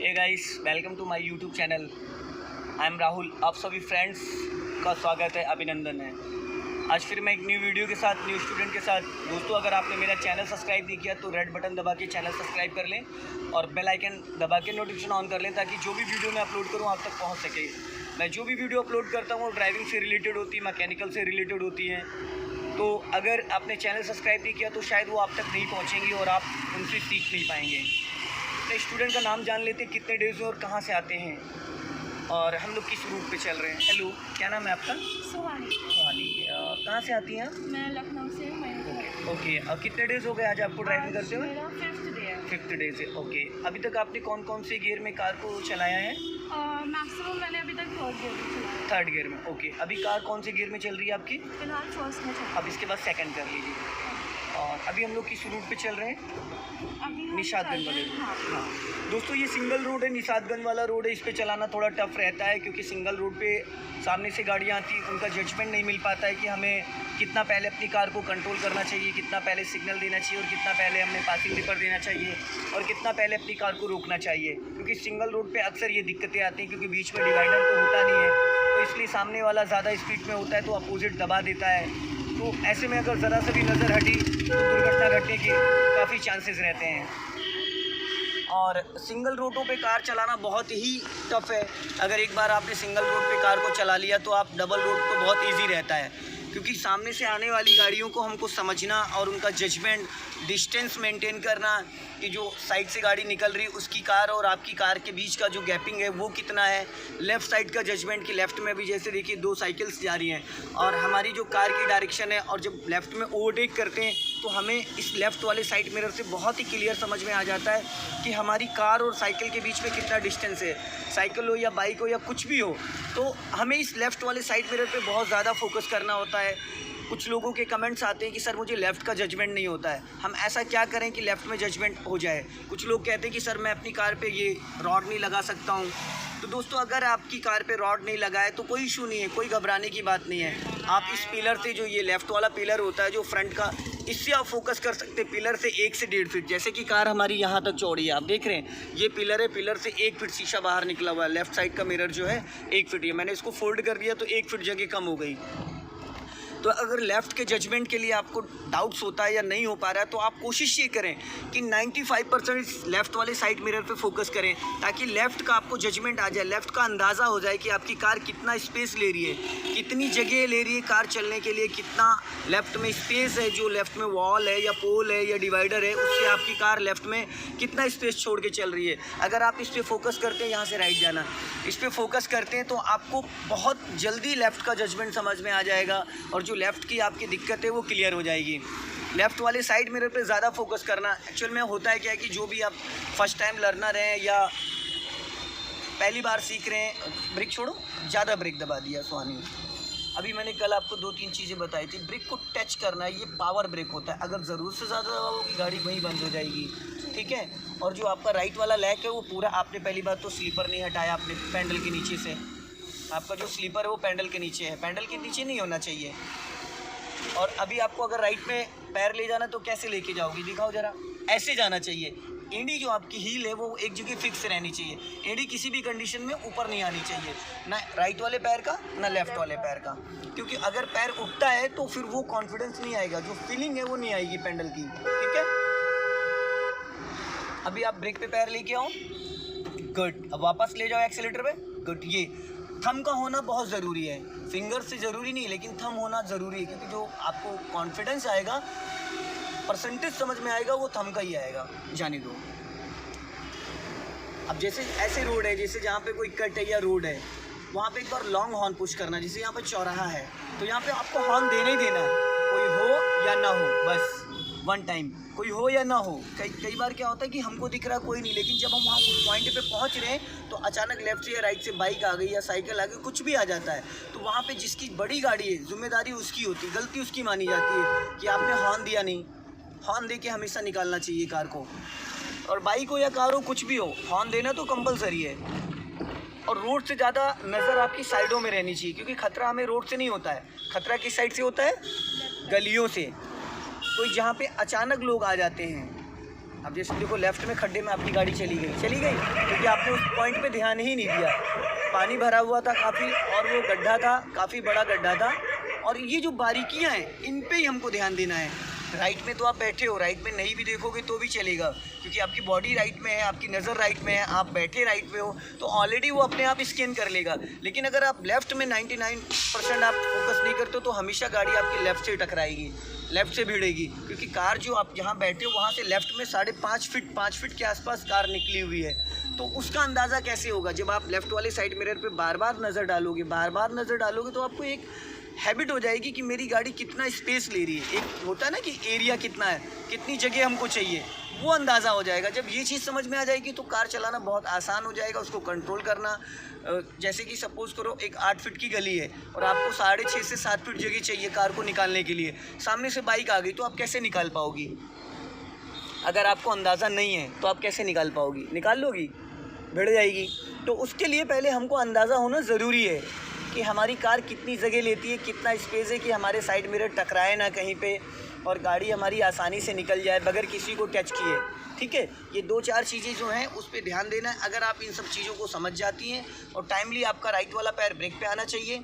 Hey guys, welcome to my YouTube channel. I am Rahul. आप सभी friends का स्वागत है, अभिनंदन है। आज फिर मैं एक न्यू वीडियो के साथ, न्यू स्टूडेंट के साथ। दोस्तों, अगर आपने मेरा चैनल सब्सक्राइब नहीं किया तो रेड बटन दबा के चैनल सब्सक्राइब कर लें और बेल आइकन दबा के नोटिफिकेशन ऑन कर लें, ताकि जो भी वीडियो मैं अपलोड करूँ आप तक पहुँच सके। मैं जो भी वीडियो अपलोड करता हूँ वो ड्राइविंग से रिलेटेड होती है, मैकेनिकल से रिलेटेड होती है। तो अगर आपने चैनल सब्सक्राइब नहीं किया तो शायद वो आप तक नहीं पहुँचेंगी और आप उनसे सीख नहीं पाएंगे। स्टूडेंट का नाम जान लेते हैं, कितने डेज और कहाँ से आते हैं और हम लोग किस रूट पे चल रहे हैं। हेलो, क्या नाम है आपका? सुहानी। सुहानी, कहाँ से आती हैं आप? मैं लखनऊ से हूँ। ओके, और कितने डेज हो गए आज आपको ड्राइविंग करते हुए? मेरा 5th डे है। 5th डे से। ओके, अभी तक आपने कौन कौन से गियर में कार को चलाया है? मैक्सिमम मैंने अभी तक 3rd गियर में चलाया। 3rd गियर में। ओके, अभी कार कौन से गियर में चल रही है आपकी? फिलहाल 1st में चला। अब इसके बाद 2nd कर लीजिए। और अभी हम लोग किस रूट पे चल रहे हैं? अभी निशादगंज वाले रोड। हाँ। दोस्तों, ये सिंगल रोड है, निशादगंज वाला रोड है। इस पे चलाना थोड़ा टफ रहता है क्योंकि सिंगल रोड पे सामने से गाड़ियाँ आती हैं, उनका जजमेंट नहीं मिल पाता है कि हमें कितना पहले अपनी कार को कंट्रोल करना चाहिए, कितना पहले सिग्नल देना चाहिए और कितना पहले हमें पासिंग रिपर देना चाहिए और कितना पहले अपनी कार को रोकना चाहिए। क्योंकि सिंगल रोड पे अक्सर ये दिक्कतें आती हैं क्योंकि बीच में डिवाइडर तो होता नहीं है, तो इसलिए सामने वाला ज़्यादा स्पीड में होता है तो अपोजिट दबा देता है। तो ऐसे में अगर ज़रा सा भी नज़र हटी तो दुर्घटना घटने के काफ़ी चांसेस रहते हैं। और सिंगल रोडों पे कार चलाना बहुत ही टफ़ है। अगर एक बार आपने सिंगल रोड पे कार को चला लिया तो आप डबल रोड तो बहुत इजी रहता है, क्योंकि सामने से आने वाली गाड़ियों को हमको समझना और उनका जजमेंट, डिस्टेंस मेंटेन करना कि जो साइड से गाड़ी निकल रही है उसकी कार और आपकी कार के बीच का जो गैपिंग है वो कितना है। लेफ़्ट साइड का जजमेंट कि लेफ़्ट में भी जैसे देखिए 2 साइकिल्स जा रही हैं और हमारी जो कार की डायरेक्शन है, और जब लेफ़्ट में ओवरटेक करते हैं तो हमें इस लेफ़्ट वाले साइड मिरर से बहुत ही क्लियर समझ में आ जाता है कि हमारी कार और साइकिल के बीच में कितना डिस्टेंस है। साइकिल हो या बाइक हो या कुछ भी हो, तो हमें इस लेफ़्ट वाले साइड मिरर पे बहुत ज़्यादा फोकस करना होता है। कुछ लोगों के कमेंट्स आते हैं कि सर मुझे लेफ़्ट का जजमेंट नहीं होता है, हम ऐसा क्या करें कि लेफ़्ट में जजमेंट हो जाए। कुछ लोग कहते हैं कि सर मैं अपनी कार पे ये रॉड नहीं लगा सकता हूँ। तो दोस्तों, अगर आपकी कार पे रॉड नहीं लगा है तो कोई इशू नहीं है, कोई घबराने की बात नहीं है। आप इस पिलर से, जो ये लेफ़्ट वाला पिलर होता है जो फ्रंट का, इससे आप फोकस कर सकते हैं पिलर से 1 से 1.5 फीट। जैसे कि कार हमारी यहाँ तक चौड़ी है, आप देख रहे हैं ये पिलर है, पिलर से 1 फीट शीशा बाहर निकला हुआ है। लेफ़्ट साइड का मिरर जो है 1 फीट है, मैंने इसको फोल्ड कर दिया तो 1 फीट जगह कम हो गई। तो अगर लेफ़्ट के जजमेंट के लिए आपको डाउट्स होता है या नहीं हो पा रहा है तो आप कोशिश ये करें कि 95% लेफ़्ट वाले साइड मिरर पे फोकस करें, ताकि लेफ़्ट का आपको जजमेंट आ जाए, लेफ़्ट का अंदाज़ा हो जाए कि आपकी कार कितना स्पेस ले रही है, कितनी जगह ले रही है कार चलने के लिए, कितना लेफ़्ट में स्पेस है, जो लेफ़्ट में वॉल है या पोल है या डिवाइडर है उससे आपकी कार लेफ़्ट में कितना स्पेस छोड़ के चल रही है। अगर आप इस पर फोकस करते हैं, यहाँ से राइट जाना, इस पर फोकस करते हैं तो आपको बहुत जल्दी लेफ़्ट का जजमेंट समझ में आ जाएगा और जो लेफ़्ट की आपकी दिक्कत है वो क्लियर हो जाएगी। लेफ़्ट वाले साइड मिरर पे ज़्यादा फोकस करना। एक्चुअल में होता है क्या है कि जो भी आप फर्स्ट टाइम लर्नर हैं या पहली बार सीख रहे हैं, ब्रेक छोड़ो, ज़्यादा ब्रेक दबा दिया सुहानी। अभी मैंने कल आपको 2-3 चीज़ें बताई थी। ब्रेक को टच करना, ये पावर ब्रेक होता है, अगर ज़रूरत से ज़्यादा दबाओगे गाड़ी वहीं बंद हो जाएगी, ठीक है। और जो आपका राइट वाला लैक है वो पूरा, आपने पहली बात तो स्लीपर नहीं हटाया आपने पैडल के नीचे से, आपका जो स्लीपर है वो पैडल के नीचे है, पैडल के नीचे नहीं होना चाहिए। और अभी आपको अगर राइट में पैर ले जाना तो कैसे लेके जाओगी, दिखाओ ज़रा, ऐसे जाना चाहिए। एड़ी जो आपकी हील है वो एक जगह फिक्स रहनी चाहिए, एड़ी किसी भी कंडीशन में ऊपर नहीं आनी चाहिए, ना राइट वाले पैर का ना लेफ़्ट वाले पैर का, क्योंकि अगर पैर उठता है तो फिर वो कॉन्फिडेंस नहीं आएगा, जो फीलिंग है वो नहीं आएगी पैडल की, ठीक है। अभी आप ब्रेक पे पैर लेके आओ, गुड। अब वापस ले जाओ एक्सीलेटर पे, गुड। ये थंब का होना बहुत ज़रूरी है, फिंगर से ज़रूरी नहीं लेकिन थंब होना ज़रूरी है, क्योंकि जो आपको कॉन्फिडेंस आएगा, परसेंटेज समझ में आएगा, वो थंब का ही आएगा। जाने दो। अब जैसे ऐसे रोड है, जैसे जहाँ पे कोई कट है या रोड है, वहाँ पे एक बार लॉन्ग हॉर्न पुश करना। जैसे यहाँ पे चौराहा है तो यहाँ पे आपको हॉर्न देना ही देना है, कोई हो या ना हो, बस 1 टाइम, कोई हो या ना हो। कई बार क्या होता है कि हमको दिख रहा कोई नहीं, लेकिन जब हम वहाँ उस पॉइंट पे पहुँच रहे हैं तो अचानक लेफ़्ट से या राइट से बाइक आ गई या साइकिल आ गई, कुछ भी आ जाता है, तो वहाँ पे जिसकी बड़ी गाड़ी है जिम्मेदारी उसकी होती है, गलती उसकी मानी जाती है कि आपने हॉर्न दिया नहीं। हॉर्न दे के हमेशा निकालना चाहिए कार को, और बाइक हो या कार हो, कुछ भी हो, हॉर्न देना तो कंपलसरी है। और रोड से ज़्यादा नज़र आपकी साइडों में रहनी चाहिए, क्योंकि ख़तरा हमें रोड से नहीं होता है, ख़तरा किस साइड से होता है, गलियों से। कोई जहाँ पे अचानक लोग आ जाते हैं, अब जैसे देखो लेफ्ट में खड्डे में आपकी गाड़ी चली गई क्योंकि आपने उस पॉइंट पे ध्यान ही नहीं दिया। पानी भरा हुआ था काफ़ी और वो गड्ढा था, काफ़ी बड़ा गड्ढा था। और ये जो बारीकियां हैं इन पे ही हमको ध्यान देना है। राइट में तो आप बैठे हो, राइट में नहीं भी देखोगे तो भी चलेगा क्योंकि आपकी बॉडी राइट में है, आपकी नज़र राइट में है, आप बैठे राइट में हो तो ऑलरेडी वो अपने आप स्कैन कर लेगा। लेकिन अगर आप लेफ़्ट में 99% आप फोकस नहीं करते हो तो हमेशा गाड़ी आपकी लेफ़्ट से टकराएगी, लेफ़्ट से भिड़ेगी क्योंकि कार जो आप जहाँ बैठे हो वहाँ से लेफ़्ट में 5.5 फीट के आसपास कार निकली हुई है। तो उसका अंदाज़ा कैसे होगा? जब आप लेफ़्ट वाले साइड मिरर पे बार बार नज़र डालोगे तो आपको एक हैबिट हो जाएगी कि मेरी गाड़ी कितना स्पेस ले रही है। एक होता है ना कि एरिया कितना है, कितनी जगह हमको चाहिए, वो अंदाज़ा हो जाएगा। जब ये चीज़ समझ में आ जाएगी तो कार चलाना बहुत आसान हो जाएगा, उसको कंट्रोल करना। जैसे कि सपोज़ करो एक 8 फीट की गली है और आपको 6.5 से 7 फीट जगह चाहिए कार को निकालने के लिए। सामने से बाइक आ गई तो आप कैसे निकाल पाओगी? अगर आपको अंदाज़ा नहीं है तो आप कैसे निकाल पाओगी? निकाल लोगी? भिड़ जाएगी। तो उसके लिए पहले हमको अंदाज़ा होना ज़रूरी है कि हमारी कार कितनी जगह लेती है, कितना स्पेस है कि हमारे साइड मिरर टकराए ना कहीं पे और गाड़ी हमारी आसानी से निकल जाए बगैर किसी को टच किए। ठीक है, ये 2-4 चीज़ें जो हैं उस पर ध्यान देना है। अगर आप इन सब चीज़ों को समझ जाती हैं और टाइमली आपका राइट वाला पैर ब्रेक पे आना चाहिए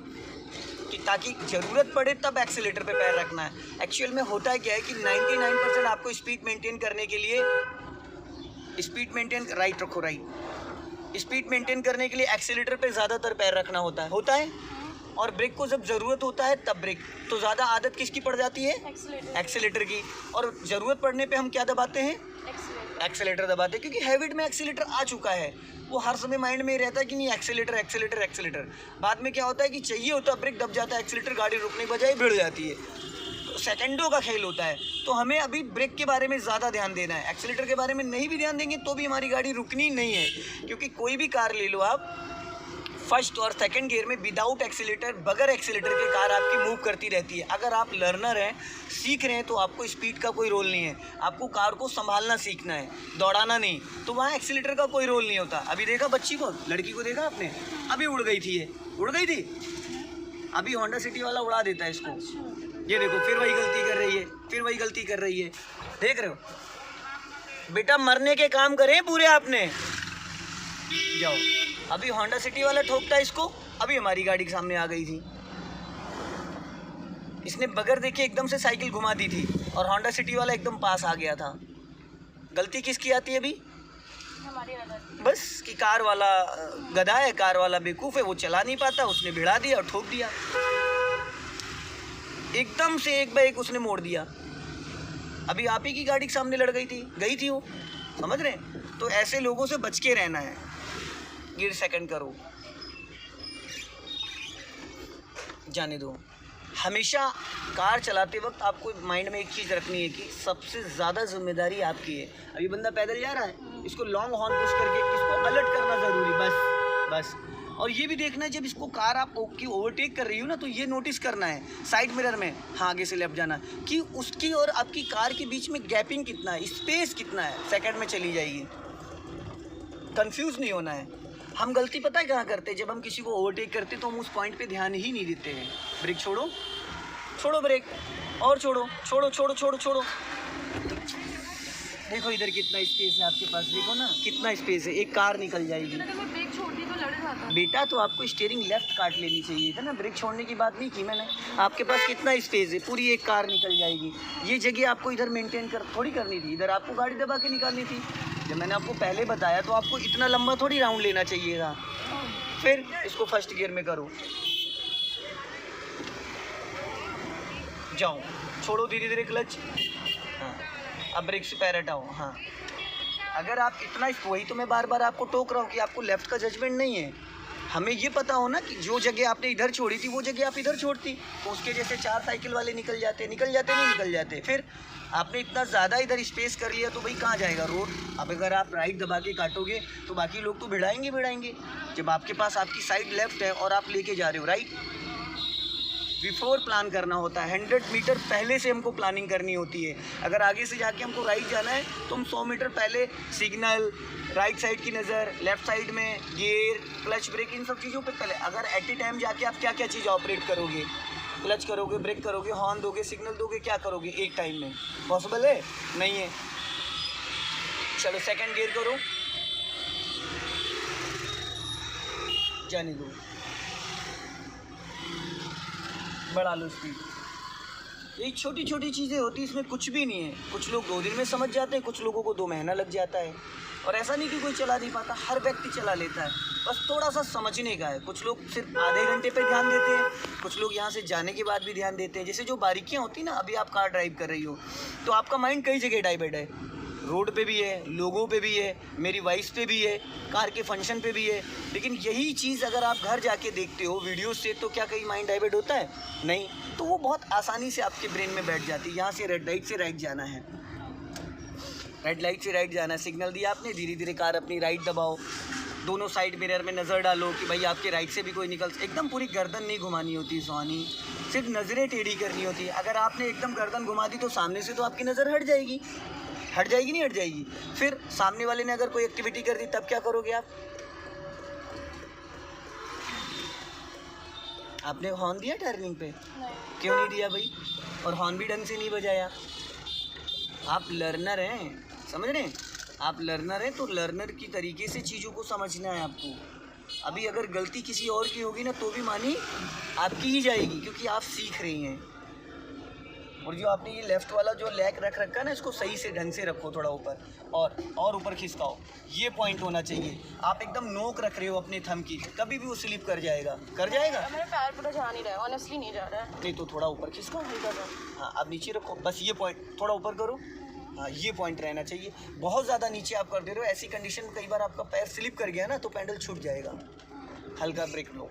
कि ताकि ज़रूरत पड़े तब एक्सीलेटर पे पैर रखना है। एक्चुअल में होता है क्या है कि 99% आपको स्पीड मेंटेन करने के लिए राइट रखो, स्पीड मेंटेन करने के लिए एक्सीलेटर पे ज़्यादातर पैर रखना होता है और ब्रेक को जब ज़रूरत होता है तब ब्रेक। तो ज़्यादा आदत किसकी पड़ जाती है? एक्सीलेटर की। और ज़रूरत पड़ने पे हम क्या दबाते हैं? एक्सीलेटर दबाते हैं क्योंकि हैबिट में एक्सीलेटर आ चुका है। वो हर समय माइंड में रहता है कि नहीं एक्सीलेटर। बाद में क्या होता है कि चाहिए होता है ब्रेक, दब जाता है एक्सीलेटर, गाड़ी रुकने के बजाय भिड़ जाती है। सेकंडों का खेल होता है। तो हमें अभी ब्रेक के बारे में ज़्यादा ध्यान देना है। एक्सीलेटर के बारे में नहीं भी ध्यान देंगे तो भी हमारी गाड़ी रुकनी नहीं है क्योंकि कोई भी कार ले लो आप, फर्स्ट और सेकंड गियर में विदाउट एक्सीलेटर, बगैर एक्सीलेटर के कार आपकी मूव करती रहती है। अगर आप लर्नर हैं, सीख रहे हैं तो आपको स्पीड का कोई रोल नहीं है। आपको कार को संभालना सीखना है, दौड़ाना नहीं। तो वहाँ एक्सीलेटर का कोई रोल नहीं होता। अभी देखा बच्ची को, लड़की को देखा आपने, अभी उड़ गई थी, अभी होंडा सिटी वाला उड़ा देता है इसको। ये देखो फिर वही गलती कर रही है, देख रहे हो? बेटा मरने के काम करें पूरे आपने। जाओ, अभी होंडा सिटी वाला ठोकता है इसको, अभी हमारी गाड़ी के सामने आ गई थी। इसने बगैर देखे एकदम से साइकिल घुमा दी थी और होंडा सिटी वाला एकदम पास आ गया था। गलती किसकी आती है अभी? बस कि कार वाला गधा है, कार वाला बेवकूफ़ है, वो चला नहीं पाता, उसने भिड़ा दिया और ठोक दिया। एकदम से एक बार एक उसने मोड़ दिया। अभी आप ही की गाड़ी के सामने लड़ गई थी वो, समझ रहे हैं? तो ऐसे लोगों से बच के रहना है। गियर सेकंड करो, जाने दो। हमेशा कार चलाते वक्त आपको माइंड में एक चीज़ रखनी है कि सबसे ज़्यादा जिम्मेदारी आपकी है। अभी बंदा पैदल जा रहा है, इसको लॉन्ग हॉर्न पुश करके इसको अलर्ट करना ज़रूरी, बस। और ये भी देखना है जब इसको कार आप की ओवरटेक कर रही हो ना तो ये नोटिस करना है साइड मिरर में, हाँ आगे से लेफ्ट जाना, कि उसकी और आपकी कार के बीच में गैपिंग कितना है, स्पेस कितना है, सेकंड में चली जाएगी। कंफ्यूज नहीं होना है। हम गलती पता है कहाँ करते हैं? जब हम किसी को ओवरटेक करते तो हम उस पॉइंट पे ध्यान ही नहीं देते हैं। ब्रेक छोड़ो ब्रेक, और छोड़ो। देखो इधर कितना स्पेस है आपके पास, देखो ना कितना स्पेस है, एक कार निकल जाएगी। ब्रेक छोड़ दी तो लड़ जाता। बेटा तो आपको स्टीयरिंग लेफ्ट काट लेनी चाहिए था ना, ब्रेक छोड़ने की बात नहीं की मैंने। आपके पास कितना स्पेस है, पूरी एक कार निकल जाएगी। ये जगह आपको इधर मेंटेन थोड़ी करनी थी, इधर आपको गाड़ी दबा के निकालनी थी। जब मैंने आपको पहले बताया तो आपको इतना लंबा थोड़ी राउंड लेना चाहिए था। फिर इसको फर्स्ट गियर में करो, जाओ, छोड़ो धीरे क्लच, हाँ अब ब्रेक से पैर हटाओ। हाँ, अगर आप इतना, वही तो मैं बार बार आपको टोक रहा हूँ कि आपको लेफ़्ट का जजमेंट नहीं है। हमें ये पता हो ना कि जो जगह आपने इधर छोड़ी थी वो जगह आप इधर छोड़ती तो उसके जैसे 4 साइकिल वाले निकल जाते। फिर आपने इतना ज़्यादा इधर स्पेस कर लिया तो भाई कहाँ जाएगा रोड? अब अगर आप राइट दबा के काटोगे तो बाकी लोग तो भिड़ाएंगे। जब आपके पास आपकी साइड लेफ़्ट है और आप लेके जा रहे हो राइट, बिफोर प्लान करना होता है। 100 मीटर पहले से हमको प्लानिंग करनी होती है। अगर आगे से जाके हमको राइट जाना है तो हम 100 मीटर पहले सिग्नल, राइट साइड की नज़र, लेफ़्ट साइड में गियर, क्लच, ब्रेक, इन सब चीज़ों पे पहले। अगर एट ए टाइम जाके आप क्या क्या चीज़ ऑपरेट करोगे, क्लच करोगे, ब्रेक करोगे, हॉर्न दोगे, सिग्नल दोगे, क्या करोगे एक टाइम में? पॉसिबल है? नहीं है। चलो सेकंड गियर करो, जाने दो, बढ़ा लो स्पीड। ये छोटी छोटी चीज़ें होती हैं, इसमें कुछ भी नहीं है। कुछ लोग 2 दिन में समझ जाते हैं, कुछ लोगों को 2 महीना लग जाता है। और ऐसा नहीं कि कोई चला नहीं पाता, हर व्यक्ति चला लेता है, बस थोड़ा सा समझने का है। कुछ लोग सिर्फ आधे घंटे पे ध्यान देते हैं, कुछ लोग यहाँ से जाने के बाद भी ध्यान देते हैं। जैसे जो बारीकियाँ होती हैं ना, अभी आप कार ड्राइव कर रही हो तो आपका माइंड कई जगह डाइवर्ट है, रोड पे भी है, लोगों पे भी है, मेरी वाइफ पे भी है, कार के फंक्शन पे भी है। लेकिन यही चीज़ अगर आप घर जाके देखते हो वीडियो से, तो क्या कहीं माइंड डाइवर्ट होता है? नहीं। तो वो बहुत आसानी से आपके ब्रेन में बैठ जाती है। यहाँ से रेड लाइट से राइट जाना है, रेड लाइट से राइट जाना है, सिग्नल दिया आपने, धीरे धीरे कार अपनी राइट दबाओ, दोनों साइड मिरर में नज़र डालो कि भाई आपके राइट से भी कोई निकल। एकदम पूरी गर्दन नहीं घुमानी होती सुहानी, सिर्फ नज़रें टेढ़ी करनी होती है। अगर आपने एकदम गर्दन घुमा दी तो सामने से तो आपकी नज़र हट जाएगी, हट जाएगी नहीं हट जाएगी। फिर सामने वाले ने अगर कोई एक्टिविटी कर दी तब क्या करोगे आप? आपने हॉर्न दिया टर्निंग पे? नहीं। क्यों नहीं दिया भाई? और हॉर्न भी ढंग से नहीं बजाया। आप लर्नर हैं, समझ रहे हैं? आप लर्नर हैं तो लर्नर की तरीके से चीज़ों को समझना है आपको। अभी अगर गलती किसी और की होगी ना तो भी मानी आपकी ही जाएगी, क्योंकि आप सीख रही हैं। और जो आपने ये लेफ़्ट वाला जो लेग रख रखा है ना, इसको सही से ढंग से रखो, थोड़ा ऊपर और ऊपर खिसकाओ, ये पॉइंट होना चाहिए। आप एकदम नोक रख रहे हो अपने थंब की, कभी भी वो स्लिप कर जाएगा, कर जाएगा। मेरे पैर पूरा जा नहीं रहा है, ऑनेस्टली नहीं जा रहा है। नहीं तो थोड़ा ऊपर खिसकाओ हल्का सा। हाँ, आप नीचे रखो, बस ये पॉइंट थोड़ा ऊपर करो। हाँ, ये पॉइंट रहना चाहिए। बहुत ज़्यादा नीचे आप कर दे रहे हो, ऐसी कंडीशन में कई बार आपका पैर स्लिप कर गया ना तो पैडल छूट जाएगा। हल्का ब्रेक लो,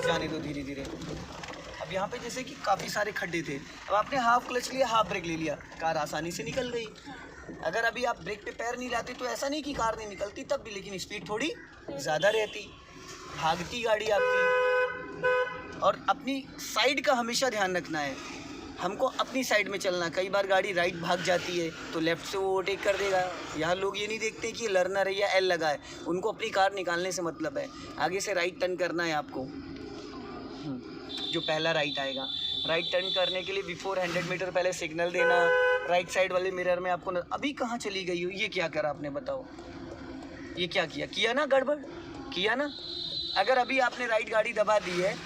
जाने दो धीरे धीरे। अब यहाँ पे जैसे कि काफ़ी सारे खड्डे थे, अब आपने हाफ क्लच लिया, हाफ ब्रेक ले लिया, कार आसानी से निकल गई। अगर अभी आप ब्रेक पे पैर नहीं लाते तो ऐसा नहीं कि कार नहीं निकलती तब भी, लेकिन स्पीड थोड़ी ज़्यादा रहती, भागती गाड़ी आपकी। और अपनी साइड का हमेशा ध्यान रखना है, हमको अपनी साइड में चलना। कई बार गाड़ी राइट भाग जाती है तो लेफ़्ट से वो ओवरटेक कर देगा। यहाँ लोग ये नहीं देखते कि लर्नर है या एल लगा है, उनको अपनी कार निकालने से मतलब है। आगे से राइट टर्न करना है आपको, जो पहला राइट आएगा। राइट टर्न करने के लिए बिफोर 100 मीटर पहले सिग्नल देना। राइट साइड वाले मिरर में आपको अभी कहाँ चली गई हो? ये क्या करा आपने बताओ? ये क्या किया ना? गड़बड़ किया ना? अगर अभी आपने राइट गाड़ी दबा दी है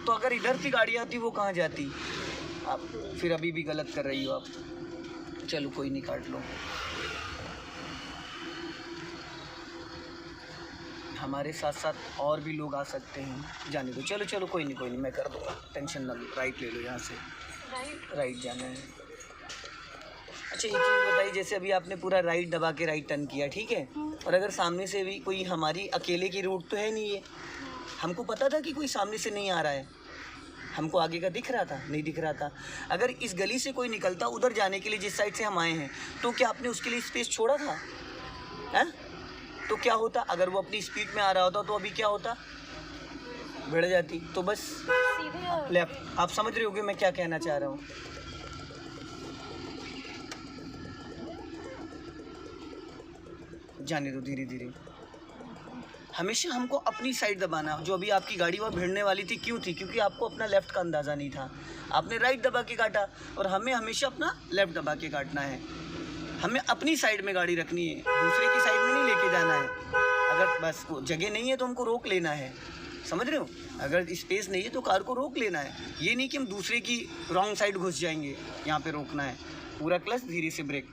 तो अगर इधर से गाड़ी आती वो कहाँ जाती? आप फिर अभी भी गलत कर रही हो आप। चलो कोई नहीं, काट लो। हमारे साथ साथ और भी लोग आ सकते हैं, जाने दो। चलो चलो कोई नहीं मैं कर दूँगा, टेंशन ना लो। राइट ले लो, यहाँ से राइट जाना है। अच्छा एक चीज़ बताइए, जैसे अभी आपने पूरा राइट दबा के राइट टर्न किया, ठीक है, और अगर सामने से भी कोई, हमारी अकेले की रूट तो है नहीं ये, हमको पता था कि कोई सामने से नहीं आ रहा है, हमको आगे का दिख रहा था? नहीं दिख रहा था। अगर इस गली से कोई निकलता उधर जाने के लिए जिस साइड से हम आए हैं, तो क्या आपने उसके लिए स्पेस छोड़ा था? हैं? तो क्या होता अगर वो अपनी स्पीड में आ रहा होता? तो अभी क्या होता? भिड़ जाती। तो बस सीधे लेफ्ट। आप समझ रहे होगे मैं क्या कहना चाह रहा हूँ? जाने दो धीरे धीरे। हमेशा हमको अपनी साइड दबाना। जो अभी आपकी गाड़ी वहाँ भिड़ने वाली थी, क्यों थी? क्योंकि आपको अपना लेफ़्ट का अंदाज़ा नहीं था, आपने राइट दबा के काटा। और हमें हमेशा अपना लेफ़्ट दबा के काटना है। हमें अपनी साइड में गाड़ी रखनी है, दूसरे की साइड में नहीं लेके जाना है। अगर बस जगह नहीं है तो हमको रोक लेना है, समझ रहे हो? अगर स्पेस नहीं है तो कार को रोक लेना है। ये नहीं कि हम दूसरे की रॉन्ग साइड घुस जाएंगे, यहाँ पे रोकना है। पूरा क्लच, धीरे से ब्रेक।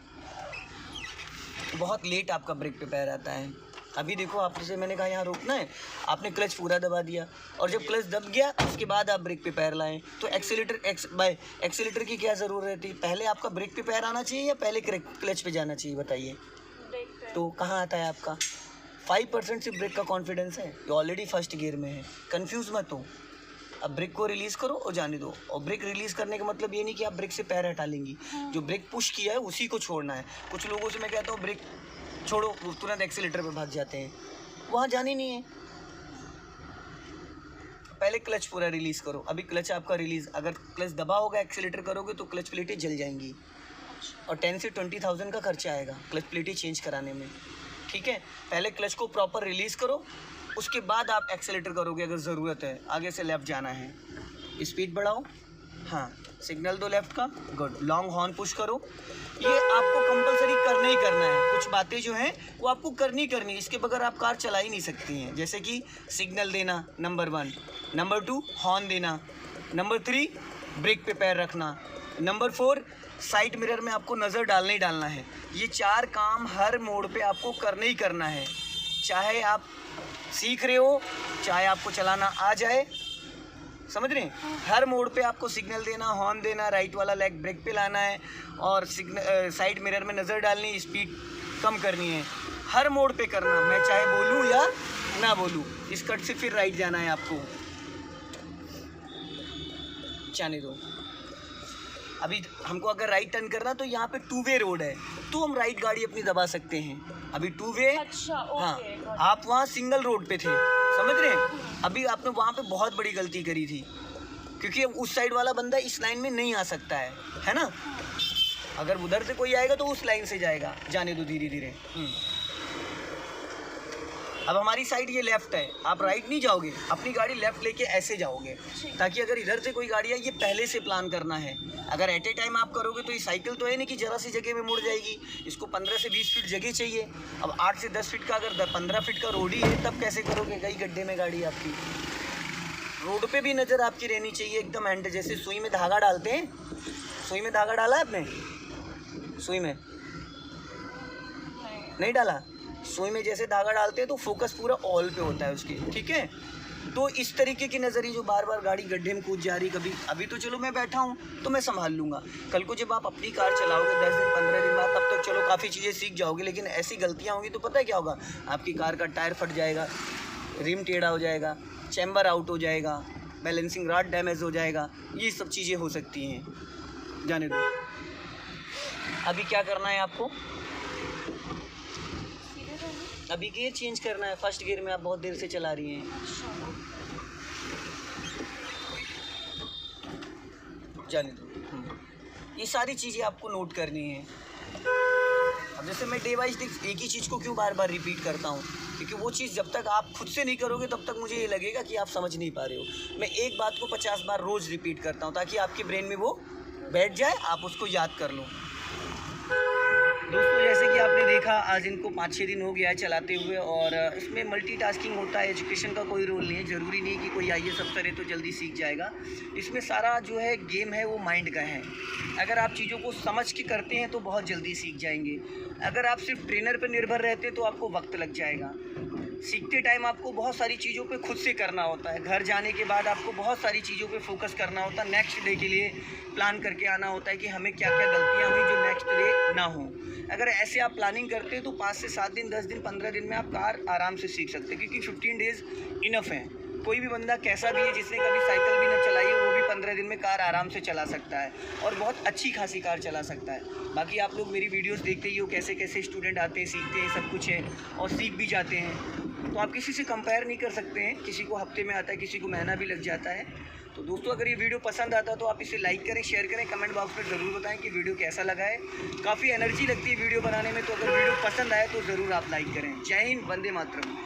बहुत लेट आपका ब्रेक पे पैर आता है। अभी देखो, आपसे मैंने कहा यहाँ रोकना है, आपने क्लच पूरा दबा दिया, और जब क्लच दब गया उसके बाद आप ब्रेक पे पैर लाएं, तो एक्सीलेटर की क्या ज़रूरत थी? पहले आपका ब्रेक पे पैर आना चाहिए या पहले क्लच पे जाना चाहिए, बताइए? तो कहाँ आता है आपका? 5% से ब्रेक का कॉन्फिडेंस है, ये ऑलरेडी फर्स्ट गियर में है, कंफ्यूज मत हो। अब ब्रेक को रिलीज़ करो और जाने दो। और ब्रेक रिलीज़ करने का मतलब ये नहीं कि आप ब्रेक से पैर हटा लेंगी, जो ब्रेक पुश किया है उसी को छोड़ना है। कुछ लोगों से मैं कहता हूँ ब्रेक छोड़ो, वो तुरंत एक्सीलेटर पे भाग जाते हैं, वहाँ जानी नहीं है। पहले क्लच पूरा रिलीज़ करो। अभी क्लच आपका रिलीज़, अगर क्लच दबा होगा एक्सीलेटर करोगे तो क्लच प्लेटें जल जाएंगी, और 10 से 20,000 का खर्चा आएगा क्लच प्लेटें चेंज कराने में, ठीक है? पहले क्लच को प्रॉपर रिलीज़ करो, उसके बाद आप एक्सीलेटर करोगे अगर ज़रूरत है। आगे से लेफ़्ट जाना है, स्पीड बढ़ाओ, हाँ, सिग्नल दो लेफ्ट का, गुड। लॉन्ग हॉर्न पुश करो। ये आपको कंपलसरी करना ही करना है, कुछ बातें जो हैं वो आपको करनी है, इसके बगैर आप कार चला ही नहीं सकती हैं। जैसे कि सिग्नल देना नंबर 1, नंबर 2 हॉर्न देना, नंबर 3 ब्रेक पे पैर रखना, नंबर 4 साइड मिरर में आपको नज़र डालना ही डालना है। ये 4 काम हर मोड़ पे आपको करना ही करना है, चाहे आप सीख रहे हो, चाहे आपको चलाना आ जाए, समझ रहे हैं। हर मोड़ पे आपको सिग्नल देना, हॉर्न देना, राइट वाला लेग ब्रेक पे लाना है और साइड मिरर में नज़र डालनी, स्पीड कम करनी है, हर मोड़ पे करना। मैं चाहे बोलूँ या ना बोलूँ, इस कट से फिर राइट जाना है आपको, जाने दो। अभी हमको अगर राइट टर्न करना तो यहाँ पे 2 वे रोड है, तो हम राइट गाड़ी अपनी दबा सकते हैं। अभी 2 वे, अच्छा, हाँ, ओके। आप वहाँ सिंगल रोड पे थे, समझ रहे हैं। अभी आपने वहाँ पे बहुत बड़ी गलती करी थी, क्योंकि उस साइड वाला बंदा इस लाइन में नहीं आ सकता है ना। अगर उधर से कोई आएगा तो उस लाइन से जाएगा, जाने दो धीरे धीरे। अब हमारी साइड ये लेफ़्ट है, आप राइट नहीं जाओगे, अपनी गाड़ी लेफ़्ट लेके ऐसे जाओगे, ताकि अगर इधर से कोई गाड़ी आए, ये पहले से प्लान करना है। अगर एट ए टाइम आप करोगे तो ये साइकिल तो है नहीं कि ज़रा सी जगह में मुड़ जाएगी, इसको 15 से 20 फीट जगह चाहिए। अब 8 से 10 फीट का, अगर 15 फीट का रोड ही है, तब कैसे करोगे, कई गड्ढे में गाड़ी आपकी। रोड पे भी नज़र आपकी रहनी चाहिए एकदम एंड, जैसे सुई में धागा डालते हैं, सुई में धागा डाला है आपने, सुई में नहीं डाला, सुई में जैसे धागा डालते हैं तो फोकस पूरा ऑल पे होता है उसके, ठीक है। तो इस तरीके की नज़रिए जो बार बार गाड़ी गड्ढे में कूद जा रही, कभी अभी तो चलो मैं बैठा हूँ तो मैं संभाल लूँगा, कल को जब आप अपनी कार चलाओगे 10 दिन 15 दिन बाद, तब तक चलो काफ़ी चीज़ें सीख जाओगे। लेकिन ऐसी गलतियाँ होंगी तो पता है क्या होगा, आपकी कार का टायर फट जाएगा, रिम टेढ़ा हो जाएगा, चैम्बर आउट हो जाएगा, बैलेंसिंग रॉड डैमेज हो जाएगा, ये सब चीज़ें हो सकती हैं। जाने दो। अभी क्या करना है आपको, अभी गियर चेंज करना है। फर्स्ट गियर में आप बहुत देर से चला रही हैं, जाने दो। ये सारी चीज़ें आपको नोट करनी है। अब जैसे मैं डे वाइज एक ही चीज़ को क्यों बार बार रिपीट करता हूँ, क्योंकि वो चीज़ जब तक आप खुद से नहीं करोगे तब तक मुझे ये लगेगा कि आप समझ नहीं पा रहे हो। मैं एक बात को 50 बार रोज़ रिपीट करता हूँ, ताकि आपके ब्रेन में वो बैठ जाए, आप उसको याद कर लो। दोस्तों, जैसे कि आपने देखा, आज इनको 5-6 दिन हो गया है चलाते हुए, और इसमें मल्टीटास्किंग होता है, एजुकेशन का कोई रोल नहीं है। ज़रूरी नहीं कि कोई IAS अफसर है तो जल्दी सीख जाएगा। इसमें सारा जो है गेम है वो माइंड का है। अगर आप चीज़ों को समझ के करते हैं तो बहुत जल्दी सीख जाएंगे। अगर आप सिर्फ ट्रेनर पर निर्भर रहते तो आपको वक्त लग जाएगा। सीखते टाइम आपको बहुत सारी चीज़ों पे खुद से करना होता है। घर जाने के बाद आपको बहुत सारी चीज़ों पे फोकस करना होता है। नेक्स्ट डे के लिए प्लान करके आना होता है कि हमें क्या क्या गलतियाँ हुई जो नेक्स्ट डे ना हो। अगर ऐसे आप प्लानिंग करते हैं तो 5 से 7 दिन, 10 दिन, 15 दिन में आप कार आराम से सीख सकते हैं, क्योंकि 15 डेज़ इनफ है। कोई भी बंदा कैसा भी है, जिसने कभी साइकिल भी ना चलाई है, वो भी 15 दिन में कार आराम से चला सकता है, और बहुत अच्छी खासी कार चला सकता है। बाकी आप लोग मेरी वीडियोस देखते ही हो, कैसे कैसे स्टूडेंट आते हैं, सीखते हैं, सब कुछ है, और सीख भी जाते हैं। तो आप किसी से कंपेयर नहीं कर सकते हैं, किसी को हफ्ते में आता है, किसी को महीना भी लग जाता है। तो दोस्तों, अगर ये वीडियो पसंद आता है तो आप इसे लाइक करें, शेयर करें, कमेंट बॉक्स में ज़रूर बताएं कि वीडियो कैसा लगा है। काफ़ी एनर्जी लगती है वीडियो बनाने में, तो अगर वीडियो पसंद आए तो ज़रूर आप लाइक करें। जय हिंद, वंदे मातरम।